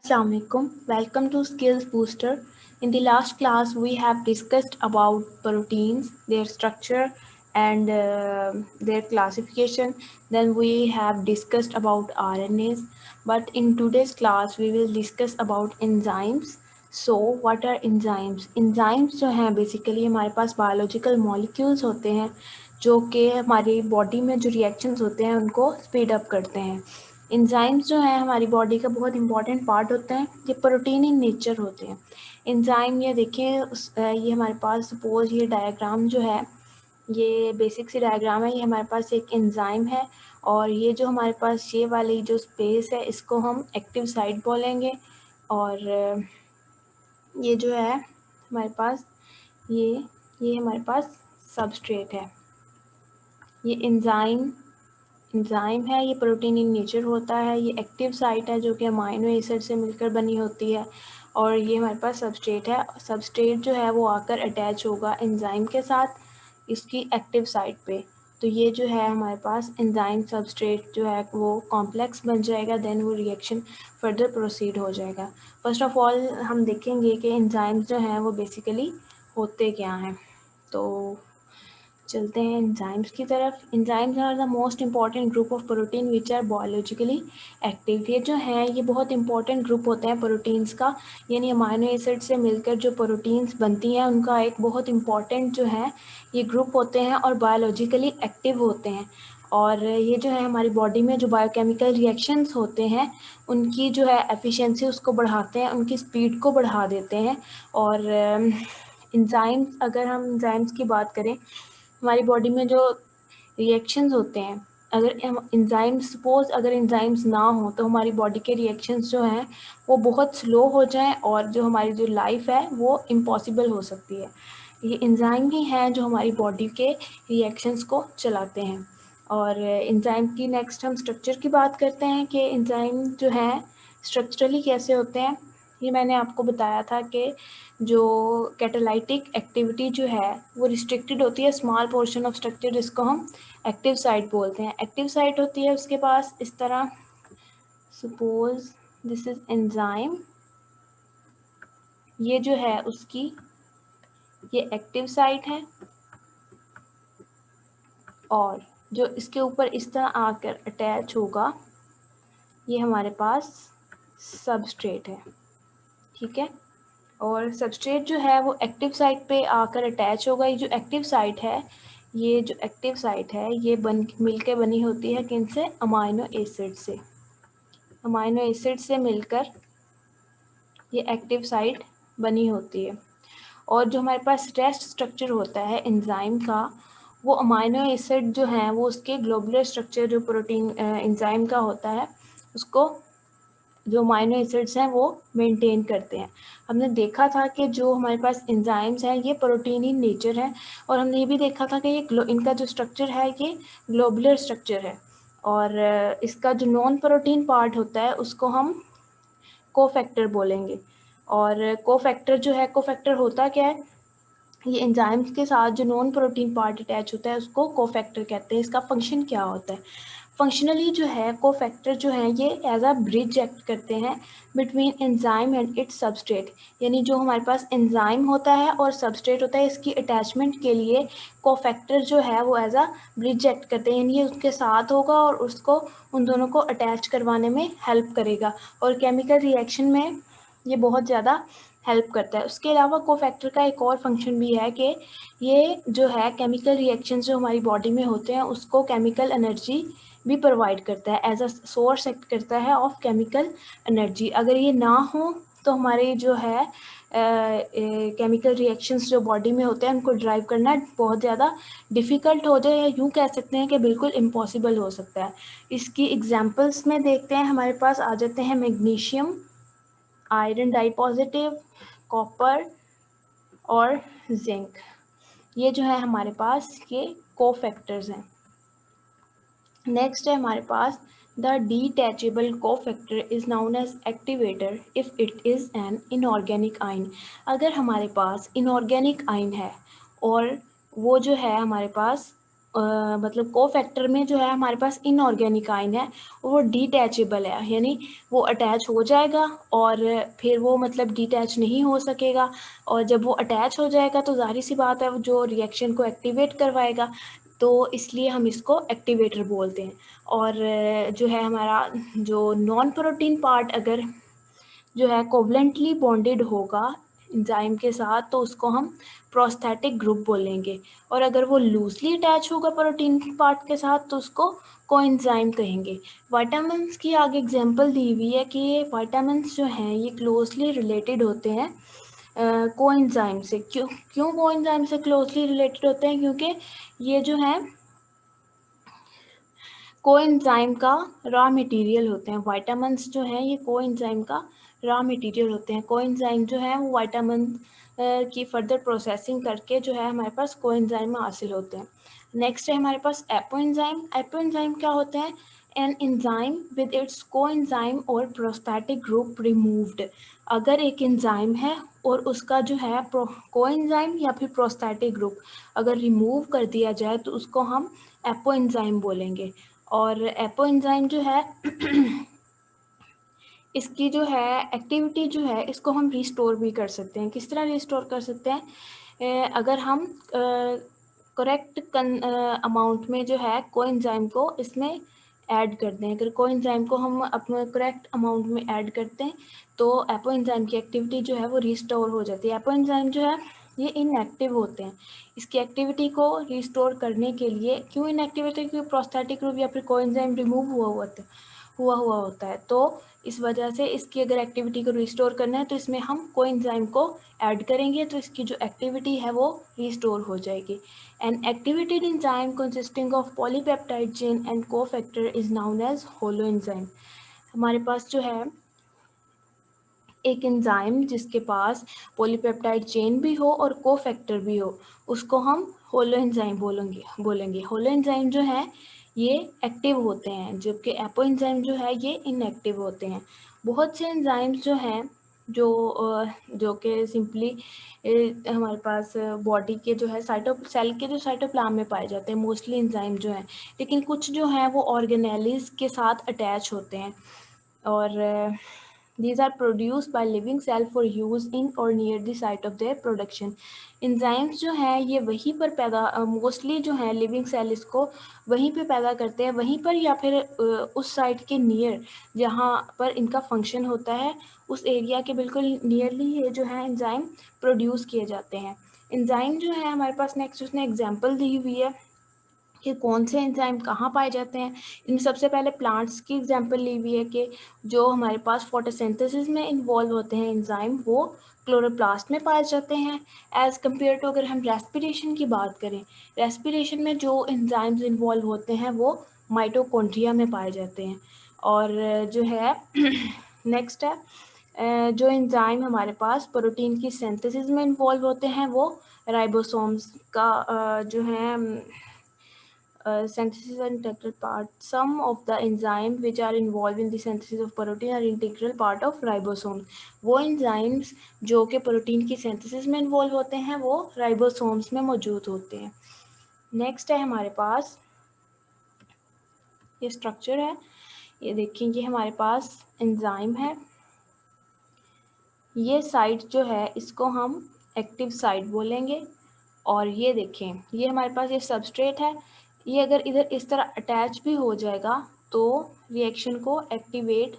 Assalamualaikum. Welcome to Skills Booster. In the last class, we have discussed about proteins, their structure, and their classification. Then we have discussed about RNAs. But in today's class, we will discuss about enzymes. So, what are enzymes? Enzymes जो हैं basically हमारे पास biological molecules होते हैं जो कि हमारी body में जो रिएक्शंस होते हैं उनको स्पीड अप करते हैं। एंजाइम्स जो है हमारी बॉडी का बहुत इंपॉर्टेंट पार्ट होते हैं। ये प्रोटीन इन नेचर होते हैं। एंजाइम ये देखिए ये हमारे पास सपोज ये डायग्राम जो है ये बेसिक सी डायग्राम है। ये हमारे पास एक एंजाइम है और ये जो हमारे पास ये वाली जो स्पेस है इसको हम एक्टिव साइट बोलेंगे। और ये जो है हमारे पास ये हमारे पास सबस्ट्रेट है। ये एंजाइम है, ये प्रोटीन इन नेचर होता है। ये एक्टिव साइट है जो कि अमाइनो एसिड से मिलकर बनी होती है। और ये हमारे पास सबस्ट्रेट है। सबस्ट्रेट जो है वो आकर अटैच होगा एंजाइम के साथ इसकी एक्टिव साइट पे। तो ये जो है हमारे पास एंजाइम सबस्ट्रेट जो है वो कॉम्प्लेक्स बन जाएगा। देन वो रिएक्शन फर्दर प्रोसीड हो जाएगा। फर्स्ट ऑफ ऑल हम देखेंगे कि एंजाइम्स जो हैं वो बेसिकली होते क्या हैं। तो चलते हैं एंजाइम्स की तरफ। Enzymes are the most important group of protein which are biologically active. ये जो हैं ये बहुत इंपॉर्टेंट ग्रुप होते हैं प्रोटीन्स का, यानी अमाइनो एसिड से मिलकर जो प्रोटीन्स बनती हैं उनका एक बहुत इंपॉर्टेंट जो है ये ग्रुप होते हैं और बायोलॉजिकली एक्टिव होते हैं। और ये जो है हमारी बॉडी में जो बायोकेमिकल रिएक्शंस होते हैं उनकी जो है एफिशिएंसी उसको बढ़ाते हैं, उनकी स्पीड को बढ़ा देते हैं। और एंजाइम्स, अगर हम एंजाइम्स की बात करें, हमारी बॉडी में जो रिएक्शंस होते हैं, अगर एंजाइम्स सपोज अगर एंजाइम्स ना हो तो हमारी बॉडी के रिएक्शंस जो हैं वो बहुत स्लो हो जाएं और जो हमारी जो लाइफ है वो इम्पॉसिबल हो सकती है। ये एंजाइम ही हैं जो हमारी बॉडी के रिएक्शंस को चलाते हैं। और एंजाइम की नेक्स्ट हम स्ट्रक्चर की बात करते हैं कि एंजाइम जो हैं स्ट्रक्चरली कैसे होते हैं। ये मैंने आपको बताया था कि जो कैटालाइटिक एक्टिविटी जो है वो रिस्ट्रिक्टेड होती है स्मॉल पोर्शन ऑफ स्ट्रक्चर जिसको हम एक्टिव साइट बोलते हैं। एक्टिव साइट होती है उसके पास इस तरह, सपोज दिस इज एंजाइम, ये जो है उसकी ये एक्टिव साइट है और जो इसके ऊपर इस तरह आकर अटैच होगा ये हमारे पास सबस्ट्रेट है। ठीक है, और सबस्ट्रेट जो है वो एक्टिव साइट पे आकर अटैच होगा। ये जो एक्टिव साइट है ये मिलके बनी होती है किनसे, अमाइनो एसिड से। अमाइनो एसिड से मिलकर ये एक्टिव साइट बनी होती है। और जो हमारे पास रेस्ट स्ट्रक्चर होता है एंजाइम का, वो अमाइनो एसिड जो हैं वो उसके ग्लोबुलर स्ट्रक्चर जो प्रोटीन एंजाइम का होता है उसको जो अमाइनो एसिड्स हैं वो मेंटेन करते हैं। हमने देखा था कि जो हमारे पास एंजाइम्स हैं ये प्रोटीन इन नेचर हैं और हमने ये भी देखा था कि ये इनका जो स्ट्रक्चर है ये ग्लोबुलर स्ट्रक्चर है। और इसका जो नॉन प्रोटीन पार्ट होता है उसको हम कोफैक्टर बोलेंगे। और कोफैक्टर होता क्या है, ये एंजाइम्स के साथ जो नॉन प्रोटीन पार्ट अटैच होता है उसको कोफैक्टर कहते हैं। इसका फंक्शन क्या होता है, फंक्शनली जो है कोफैक्टर जो है ये एज अ ब्रिज एक्ट करते हैं between enzyme and it's substrate. यानी जो हमारे पास एंजाइम होता है और सबस्ट्रेट होता है इसकी अटैचमेंट के लिए कोफैक्टर जो है वो एज अ ब्रिज एक्ट करते हैं, यानी ये उसके साथ होगा और उसको उन दोनों को अटैच करवाने में हेल्प करेगा और केमिकल रिएक्शन में ये बहुत ज़्यादा हेल्प करता है। उसके अलावा कोफैक्टर का एक और फंक्शन भी है कि ये जो है केमिकल रिएक्शंस जो हमारी बॉडी में होते हैं उसको केमिकल एनर्जी भी प्रोवाइड करता है, एज अ सोर्स एक्ट करता है ऑफ केमिकल एनर्जी। अगर ये ना हो तो हमारे जो है केमिकल रिएक्शंस जो बॉडी में होते हैं उनको ड्राइव करना बहुत ज़्यादा डिफ़िकल्ट हो जाए या यूँ कह सकते हैं कि बिल्कुल इम्पॉसिबल हो सकता है। इसकी एग्जांपल्स में देखते हैं, हमारे पास आ जाते हैं मैग्नीशियम, आयरन डाइपॉजिटिव, कॉपर और जिंक। ये जो है हमारे पास ये कोफैक्टर्स हैं। नेक्स्ट है हमारे पास the detachable cofactor is known as activator if it is an inorganic ion. अगर हमारे पास इनऑर्गेनिक आयन है और वो जो है हमारे पास मतलब कोफैक्टर में जो है हमारे पास इनऑर्गेनिक आयन है वो डिटैचेबल है, यानी वो अटैच हो जाएगा और फिर वो मतलब डिटैच नहीं हो सकेगा, और जब वो अटैच हो जाएगा तो जाहिर सी बात है वो जो रिएक्शन को एक्टिवेट करवाएगा, तो इसलिए हम इसको एक्टिवेटर बोलते हैं। और जो है हमारा जो नॉन प्रोटीन पार्ट अगर जो है कोवलेंटली बॉन्डेड होगा एंजाइम के साथ तो उसको हम प्रोस्थेटिक ग्रुप बोलेंगे, और अगर वो लूजली अटैच होगा प्रोटीन पार्ट के साथ तो उसको कोएंजाइम कहेंगे। विटामिन्स की आगे एग्जांपल दी हुई है कि ये विटामिन्स जो हैं ये क्लोजली रिलेटेड होते हैं कोएंजाइम से। क्यों क्यों कोएंजाइम से क्लोजली रिलेटेड होते हैं? क्योंकि ये जो है कोएंजाइम का रॉ मटेरियल होते हैं। विटामिन्स जो हैं ये कोएंजाइम का रॉ मटेरियल होते हैं। कोएंजाइम जो है वो विटामिन की फर्दर प्रोसेसिंग करके जो है हमारे पास कोएंजाइम हासिल होते हैं। नेक्स्ट है हमारे पास एपोएंजाइम। एपोएंजाइम क्या होते हैं? An enzyme with its coenzyme और प्रोस्थेटिक ग्रुप रिमूव्ड। अगर एक एंजाइम है और उसका जो है कोएंजाइम या फिर प्रोस्थेटिक ग्रुप अगर रिमूव कर दिया जाए तो उसको हम एपोएंजाइम बोलेंगे। और एपोएंजाइम जो है इसकी जो है एक्टिविटी जो है इसको हम रिस्टोर भी कर सकते हैं। किस तरह रिस्टोर कर सकते हैं? अगर हम करेक्ट अमाउंट में जो है कोएंजाइम को इसमें ऐड करते हैं। अगर कोएंजाइम को हम अपने करेक्ट अमाउंट में ऐड करते हैं तो एपोएंजाइम की एक्टिविटी जो है वो रिस्टोर हो जाती है। एपोएंजाइम जो है ये इनएक्टिव होते हैं। इसकी एक्टिविटी को रिस्टोर करने के लिए क्यों इनएक्टिव होते हैं? क्योंकि प्रोस्थेटिक ग्रुप या फिर कोएंजाइम रिमूव हुआ होता है, तो इस वजह से इसकी अगर एक्टिविटी को रिस्टोर करना है तो इसमें हम कोएंजाइम को ऐड करेंगे तो इसकी जो एक्टिविटी है वो रिस्टोर हो जाएगी। An activated enzyme consisting of polypeptide chain and cofactor is known as holoenzyme. हमारे पास जो है एक एंजाइम जिसके पास पॉलीपेप्टाइड चेन भी हो और कोफैक्टर भी हो उसको हम होलो एंजाइम बोलेंगे। होलो एंजाइम जो है ये एक्टिव होते हैं जबकि एपो एंजाइम जो है ये इनएक्टिव होते हैं। बहुत से एंजाइम्स जो हैं जो कि सिंपली हमारे पास बॉडी के जो है सेल के जो साइटोप्लाज्म में पाए जाते हैं मोस्टली एंजाइम जो हैं, लेकिन कुछ जो हैं वो ऑर्गेनेलिज के साथ अटैच होते हैं और these are produced by living cell for use in or near the site of their production। enzymes जो है ये वहीं पर पैदा मोस्टली जो है लिविंग सेल इसको वहीं पे पैदा करते हैं, वहीं पर या फिर उस साइट के नियर जहाँ पर इनका फंक्शन होता है उस एरिया के बिल्कुल नियरली ये जो है एंजाइम प्रोड्यूस किए जाते हैं। एंजाइम जो है हमारे पास नेक्स्ट उसने एग्जाम्पल दी हुई है कि कौन से एंजाइम कहाँ पाए जाते हैं। इनमें सबसे पहले प्लांट्स की एग्जांपल ली हुई है कि जो हमारे पास फोटोसिंथेसिस में इन्वॉल्व होते हैं एंजाइम वो क्लोरोप्लास्ट में पाए जाते हैं। एज़ कम्पेयर टू अगर हम रेस्पिरेशन की बात करें, रेस्पिरेशन में जो एंजाइम्स इन्वॉल्व होते हैं वो माइटोकॉन्ड्रिया में पाए जाते हैं। और जो है नेक्स्ट है जो एंजाइम हमारे पास प्रोटीन की सिंथेसिस में इन्वॉल्व होते हैं वो राइबोसोम्स का जो है synthesis and integral part. Some of the enzymes which are involved in the synthesis of protein are integral part of ribosomes। वो enzymes जो कि प्रोटीन की synthesis में involve होते हैं वो ribosomes में मौजूद होते हैं। नेक्स्ट है हमारे पास ये स्ट्रक्चर है, ये देखेंगे हमारे पास एंजाइम है, ये साइट जो है इसको हम एक्टिव साइट बोलेंगे। और ये देखें ये हमारे पास ये सबस्ट्रेट है, ये अगर इधर इस तरह अटैच भी हो जाएगा तो रिएक्शन को एक्टिवेट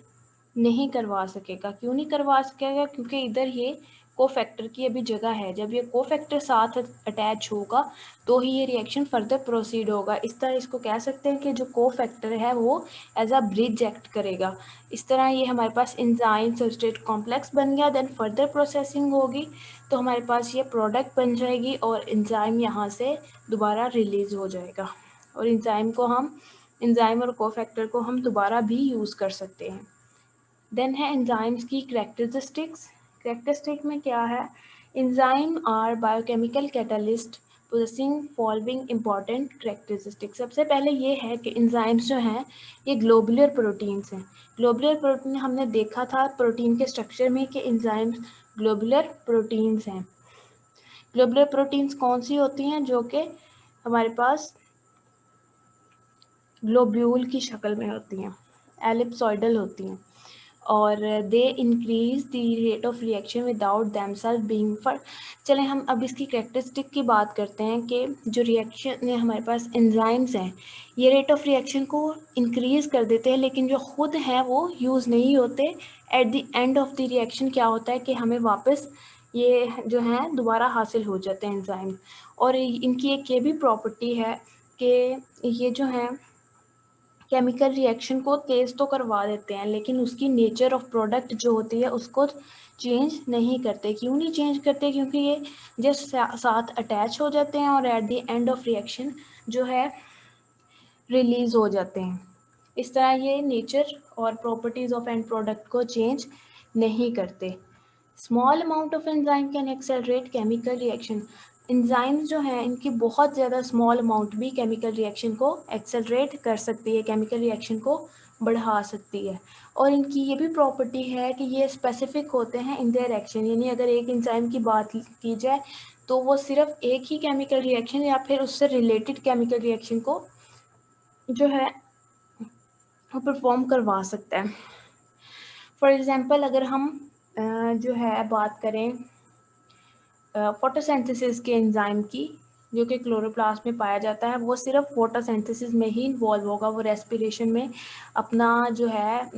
नहीं करवा सकेगा। क्यों नहीं करवा सकेगा? क्योंकि इधर ये कोफैक्टर की अभी जगह है। जब ये कोफैक्टर साथ अटैच होगा तो ही ये रिएक्शन फर्दर प्रोसीड होगा। इस तरह इसको कह सकते हैं कि जो कोफैक्टर है वो एज अ ब्रिज एक्ट करेगा। इस तरह ये हमारे पास एंजाइम सबस्ट्रेट कॉम्प्लेक्स बन गया, देन फर्दर प्रोसेसिंग होगी तो हमारे पास ये प्रोडक्ट बन जाएगी और एंजाइम यहाँ से दोबारा रिलीज़ हो जाएगा और एंजाइम और कोफैक्टर को हम दोबारा भी यूज़ कर सकते हैं। देन है एंजाइम्स की कैरेक्टरिस्टिक में क्या है? Enzymes are biochemical catalyst possessing following important characteristic. सबसे पहले ये है कि एंजाइम्स जो हैं ये ग्लोबुलर प्रोटीन्स हैं। ग्लोबुलर प्रोटीन हमने देखा था प्रोटीन के स्ट्रक्चर में कि एंजाइम्स ग्लोबुलर प्रोटीन्स हैं। ग्लोबुलर प्रोटीन्स कौन सी होती हैं? जो कि हमारे पास ग्लोब्यूल की शक्ल में होती हैं, एलिप्सॉइडल होती हैं, और they increase the rate of reaction without themselves being for. चलें हम अब इसकी कैरेक्टरिस्टिक की बात करते हैं कि जो रिएक्शन हमारे पास एंजाइम्स हैं ये रेट ऑफ रिएक्शन को इंक्रीज कर देते हैं, लेकिन जो खुद हैं वो यूज़ नहीं होते। At the end of the reaction क्या होता है कि हमें वापस ये जो हैं दोबारा हासिल हो जाते हैं एंजाइम। और इनकी एक ये भी प्रॉपर्टी है कि ये जो हैं केमिकल रिएक्शन को तेज़ तो करवा देते हैं, लेकिन उसकी नेचर ऑफ प्रोडक्ट जो होती है उसको चेंज नहीं करते। क्यों नहीं चेंज करते? क्योंकि ये जस्ट साथ अटैच हो जाते हैं और at the end of reaction जो है रिलीज़ हो जाते हैं। इस तरह ये नेचर और प्रॉपर्टीज़ ऑफ एंड प्रोडक्ट को चेंज नहीं करते। Small amount of enzyme can accelerate chemical reaction. Enzymes जो हैं इनकी बहुत ज़्यादा स्मॉल अमाउंट भी केमिकल रिएक्शन को एक्सेलरेट कर सकती है, केमिकल रिएक्शन को बढ़ा सकती है। और इनकी ये भी प्रॉपर्टी है कि ये स्पेसिफिक होते हैं इन देयर एक्शन, यानी अगर एक एंजाइम की बात की जाए तो वो सिर्फ एक ही केमिकल रिएक्शन या फिर उससे रिलेटेड केमिकल रिएक्शन को जो है वो परफॉर्म करवा सकता है। फॉर एग्ज़ाम्पल अगर हम जो है बात करें फोटोसिंथेसिस के एंजाइम की, जो कि क्लोरोप्लास्ट में पाया जाता है, वो सिर्फ फोटोसिंथेसिस में ही इन्वॉल्व होगा, वो रेस्पिरेशन में अपना जो है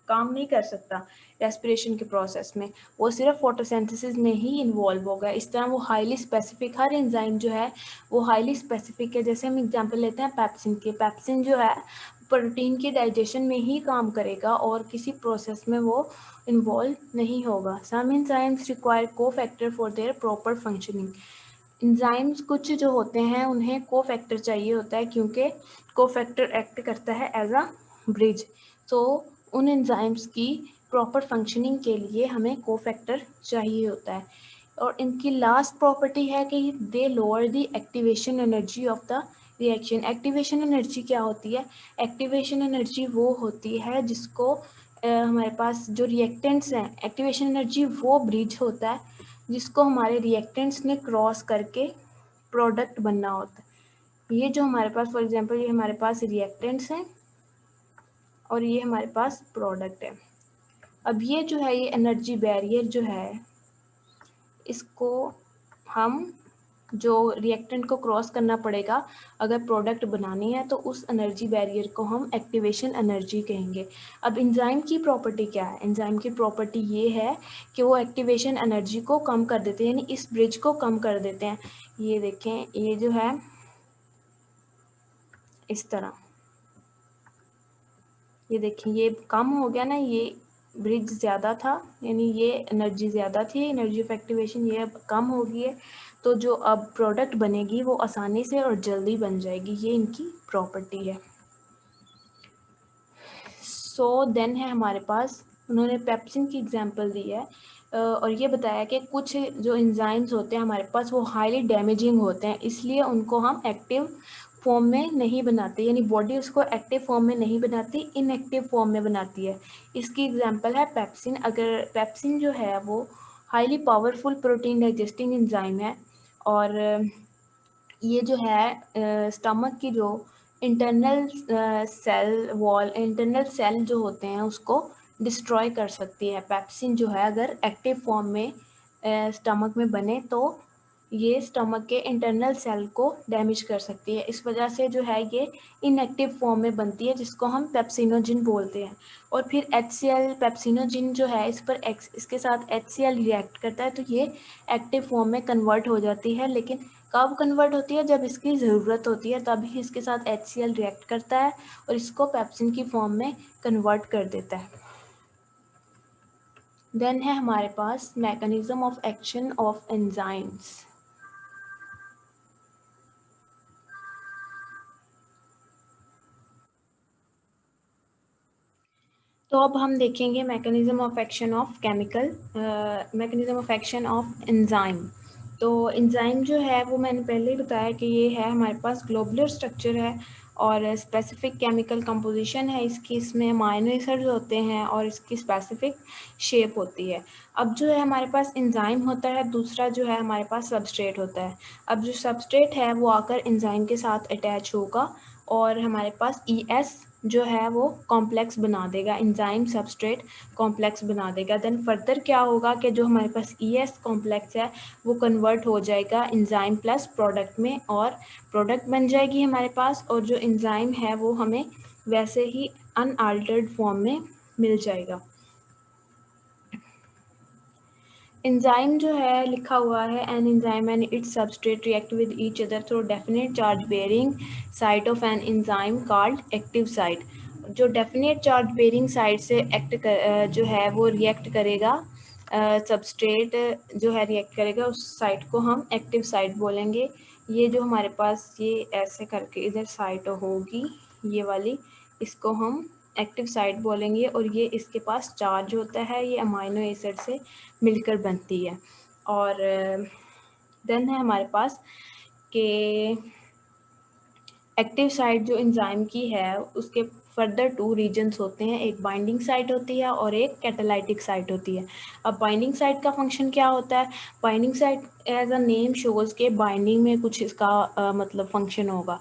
काम नहीं कर सकता रेस्पिरेशन के प्रोसेस में, वो सिर्फ फोटोसिंथेसिस में ही इन्वॉल्व होगा। इस तरह वो हाईली स्पेसिफिक, हर एंजाइम जो है वो हाईली स्पेसिफिक है। जैसे हम एग्जांपल लेते हैं पेप्सिन के, पेप्सिन जो है प्रोटीन के डाइजेशन में ही काम करेगा और किसी प्रोसेस में वो इन्वॉल्व नहीं होगा। Some enzymes require cofactor for their proper functioning. Enzymes कुछ जो होते हैं उन्हें कोफैक्टर चाहिए होता है, क्योंकि कोफैक्टर एक्ट करता है एज अ ब्रिज। तो उन एंजाइम्स की प्रॉपर फंक्शनिंग के लिए हमें कोफैक्टर चाहिए होता है। और इनकी लास्ट प्रॉपर्टी है कि they lower the activation energy of the reaction. Activation energy क्या होती है? एक्टिवेशन एनर्जी वो होती है जिसको हमारे पास जो रिएक्टेंट्स हैं, एक्टिवेशन एनर्जी वो ब्रिज होता है जिसको हमारे रिएक्टेंट्स ने क्रॉस करके प्रोडक्ट बनना होता है। ये जो हमारे पास फॉर एग्जांपल ये हमारे पास रिएक्टेंट्स हैं और ये हमारे पास प्रोडक्ट है। अब ये जो है ये एनर्जी बैरियर जो है इसको हम जो रिएक्टेंट को क्रॉस करना पड़ेगा अगर प्रोडक्ट बनानी है तो उस एनर्जी बैरियर को हम एक्टिवेशन एनर्जी कहेंगे। अब एंजाइम की प्रॉपर्टी क्या है? एंजाइम की प्रॉपर्टी ये है कि वो एक्टिवेशन एनर्जी को कम कर देते हैं, यानी इस ब्रिज को कम कर देते हैं। ये देखें, ये जो है इस तरह, ये देखें ये कम हो गया ना, ये ब्रिज ज़्यादा था यानी ये एनर्जी ज़्यादा थी, एनर्जी ऑफ एक्टिवेशन ये अब कम हो गई है, तो जो अब प्रोडक्ट बनेगी वो आसानी से और जल्दी बन जाएगी। ये इनकी प्रॉपर्टी है। सो देन है हमारे पास, उन्होंने पेप्सिन की एग्जांपल दी है और ये बताया कि कुछ जो एंजाइम्स होते हैं हमारे पास वो हाईली डैमेजिंग होते हैं, इसलिए उनको हम एक्टिव फॉर्म में नहीं बनाते, यानी बॉडी उसको एक्टिव फॉर्म में नहीं बनाती, इनएक्टिव फॉर्म में बनाती है। इसकी एग्जांपल है पेप्सिन। अगर पेप्सिन जो है वो highly powerful protein digesting enzyme है और ये जो है स्टमक की जो internal cell wall, internal cell जो होते हैं उसको डिस्ट्रॉय कर सकती है। पेप्सिन जो है अगर एक्टिव फॉर्म में स्टमक में बने तो ये स्टमक के इंटरनल सेल को डैमेज कर सकती है। इस वजह से जो है ये इनएक्टिव फॉर्म में बनती है जिसको हम पेप्सिनोजिन बोलते हैं। और फिर HCl पेप्सिनोजिन जो है इस पर इसके साथ HCl रिएक्ट करता है तो ये एक्टिव फॉर्म में कन्वर्ट हो जाती है। लेकिन कब कन्वर्ट होती है? जब इसकी ज़रूरत होती है तभी इसके साथ HCl रिएक्ट करता है और इसको पेप्सिन की फॉर्म में कन्वर्ट कर देता है। देन है हमारे पास mechanism of action of enzymes. तो अब हम देखेंगे mechanism of action of chemical, mechanism of action of enzyme. तो एंजाइम जो है वो मैंने पहले ही बताया कि ये है हमारे पास ग्लोबुलर स्ट्रक्चर है और स्पेसिफिक केमिकल कंपोजिशन है इसकी, इसमें अमाइनो एसिड्स होते हैं और इसकी स्पेसिफिक शेप होती है। अब जो है हमारे पास एंजाइम होता है, दूसरा जो है हमारे पास सबस्ट्रेट होता है। अब जो सबस्ट्रेट है वो आकर एंजाइम के साथ अटैच होगा और हमारे पास ES जो है वो कॉम्प्लेक्स बना देगा, एंजाइम सबस्ट्रेट कॉम्प्लेक्स बना देगा। देन फर्दर क्या होगा कि जो हमारे पास ES कॉम्प्लेक्स है वो कन्वर्ट हो जाएगा एंजाइम प्लस प्रोडक्ट में और प्रोडक्ट बन जाएगी हमारे पास, और जो एंजाइम है वो हमें वैसे ही अनअल्टर्ड फॉर्म में मिल जाएगा। एंजाइम जो है लिखा हुआ है, an enzyme and it's substrate react with each other through definite charge bearing site of an enzyme called active site. जो डेफिनेट चार्ज बेयरिंग साइट से जो है वो रिएक्ट करेगा, सबस्ट्रेट जो है रिएक्ट करेगा, उस साइट को हम एक्टिव साइट बोलेंगे। ये जो हमारे पास ये ऐसे करके इधर साइट होगी ये वाली, इसको हम एक्टिव साइट बोलेंगे, और ये इसके पास चार्ज होता है, ये अमाइनो एसिड से मिलकर बनती है। और देन है हमारे पास कि एक्टिव साइट जो एंजाइम की है उसके फर्दर 2 रीजन्स होते हैं, एक बाइंडिंग साइट होती है और एक कैटालाइटिक साइट होती है। अब बाइंडिंग साइट का फंक्शन क्या होता है? Binding site as a name shows के बाइंडिंग में कुछ इसका मतलब फंक्शन होगा।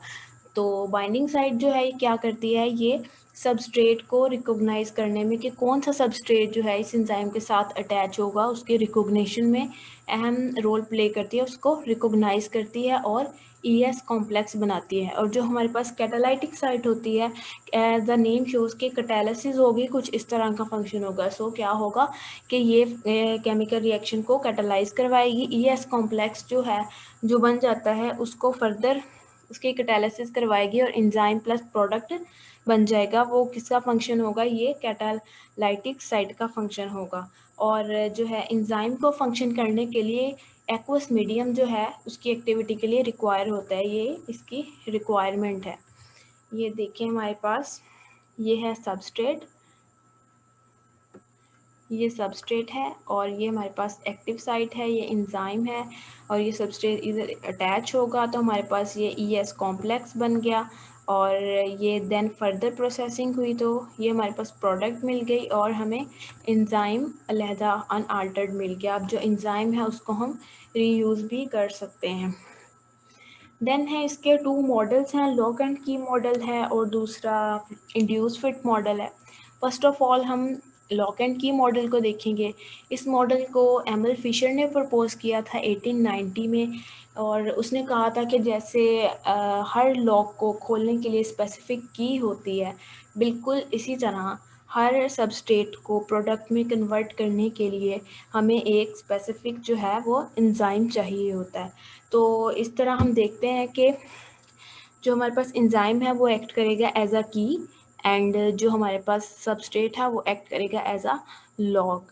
तो बाइंडिंग साइट जो है ये क्या करती है, ये सबस्ट्रेट को रिकॉग्नाइज करने में कि कौन सा सबस्ट्रेट जो है इस एंजाइम के साथ अटैच होगा उसके रिकॉग्निशन में अहम रोल प्ले करती है, उसको रिकॉग्नाइज करती है और ES कॉम्प्लेक्स बनाती है। और जो हमारे पास कैटालाइटिक साइट होती है, एज द नेम शोज़ के कैटालिसिस होगी, कुछ इस तरह का फंक्शन होगा। सो क्या होगा कि ये केमिकल रिएक्शन को कैटालाइज करवाएगी, ES कॉम्प्लेक्स जो है जो बन जाता है उसको फर्दर उसकी कैटालिसिस करवाएगी और एंजाइम प्लस प्रोडक्ट बन जाएगा। वो किसका फंक्शन होगा? ये कैटालाइटिक साइट का फंक्शन होगा। और जो है एंजाइम को फंक्शन करने के लिए एक्वस मीडियम जो है उसकी एक्टिविटी के लिए रिक्वायर होता है, ये इसकी रिक्वायरमेंट है। ये देखिए हमारे पास ये है सबस्ट्रेट, ये सबस्ट्रेट है और ये हमारे पास एक्टिव साइट है, ये एंजाइम है, और ये सबस्ट्रेट इधर अटैच होगा तो हमारे पास ये ES कॉम्प्लेक्स बन गया, और ये देन फर्दर प्रोसेसिंग हुई तो ये हमारे पास प्रोडक्ट मिल गई और हमें एंजाइम अलहदा अनअल्टर्ड मिल गया। अब जो एंजाइम है उसको हम रीयूज़ भी कर सकते हैं। देन है इसके 2 मॉडल्स हैं, लॉक एंड की मॉडल है और दूसरा इंड्यूस फिट मॉडल है। फर्स्ट ऑफ ऑल हम लॉक एंड की मॉडल को देखेंगे। इस मॉडल को एमएल फिशर ने प्रपोज किया था 1890 में, और उसने कहा था कि जैसे हर लॉक को खोलने के लिए स्पेसिफिक की होती है, बिल्कुल इसी तरह हर सबस्ट्रेट को प्रोडक्ट में कन्वर्ट करने के लिए हमें एक स्पेसिफिक जो है वो एंजाइम चाहिए होता है। तो इस तरह हम देखते हैं कि जो हमारे पास एंजाइम है वो एक्ट करेगा एज अ की, एंड जो हमारे पास सबस्ट्रेट है वो एक्ट करेगा as a lock.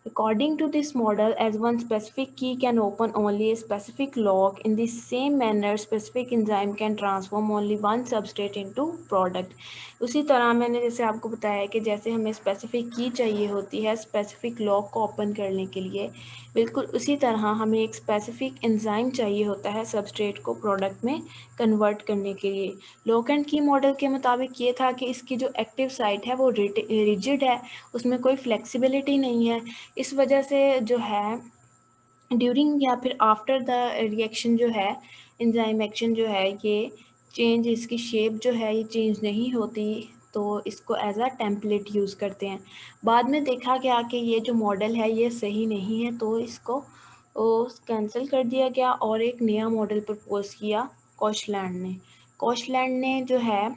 According to this model, as one specific key can open only a specific lock, in the same manner, specific enzyme can transform only one substrate into product. उसी तरह मैंने जैसे आपको बताया कि जैसे हमें स्पेसिफिक की चाहिए होती है स्पेसिफिक लॉक को ओपन करने के लिए, बिल्कुल उसी तरह हमें एक स्पेसिफिक एंजाइम चाहिए होता है सबस्ट्रेट को प्रोडक्ट में कन्वर्ट करने के लिए। लॉक एंड की मॉडल के मुताबिक ये था कि इसकी जो एक्टिव साइट है वो रिजिड है, उसमें कोई फ्लेक्सिबिलिटी नहीं है। इस वजह से जो है ड्यूरिंग या फिर आफ्टर द रिएक्शन जो है एंजाइम एक्शन जो है ये चेंज, इसकी शेप जो है ये चेंज नहीं होती, तो इसको एज अ टेम्पलेट यूज़ करते हैं। बाद में देखा गया कि ये जो मॉडल है ये सही नहीं है, तो इसको कैंसिल कर दिया गया और एक नया मॉडल प्रपोज किया कॉशलैंड ने जो है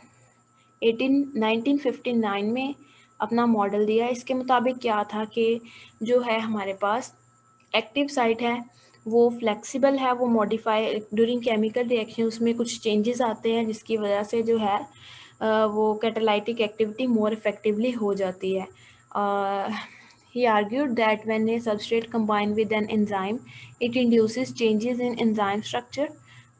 1959 में अपना मॉडल दिया। इसके मुताबिक क्या था कि जो है हमारे पास एक्टिव साइट है वो फ्लेक्सिबल है, वो मॉडिफाई ड्यूरिंग केमिकल रिएक्शन उसमें कुछ चेंजेस आते हैं जिसकी वजह से जो है वो कैटालाइटिक एक्टिविटी मोर इफेक्टिवली हो जाती है। He argued that when a substrate combines with an enzyme, it induces changes in enzyme structure.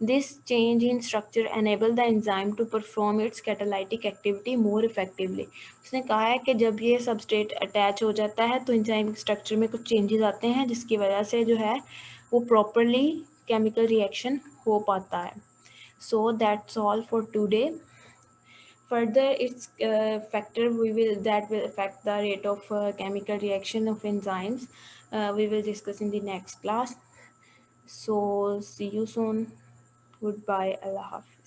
This change in structure enable the enzyme to perform its catalytic activity more effectively. उसने कहा है कि जब ये substrate attach हो जाता है तो एंजाइम स्ट्रक्चर में कुछ चेंजेस आते हैं जिसकी वजह से जो है वो प्रॉपरली केमिकल रिएक्शन हो पाता है। So that's all for today. Further, its factor that will affect the rate of chemical reaction of enzymes. We will discuss in the next class. So see you soon. Goodbye. Allah Hafiz.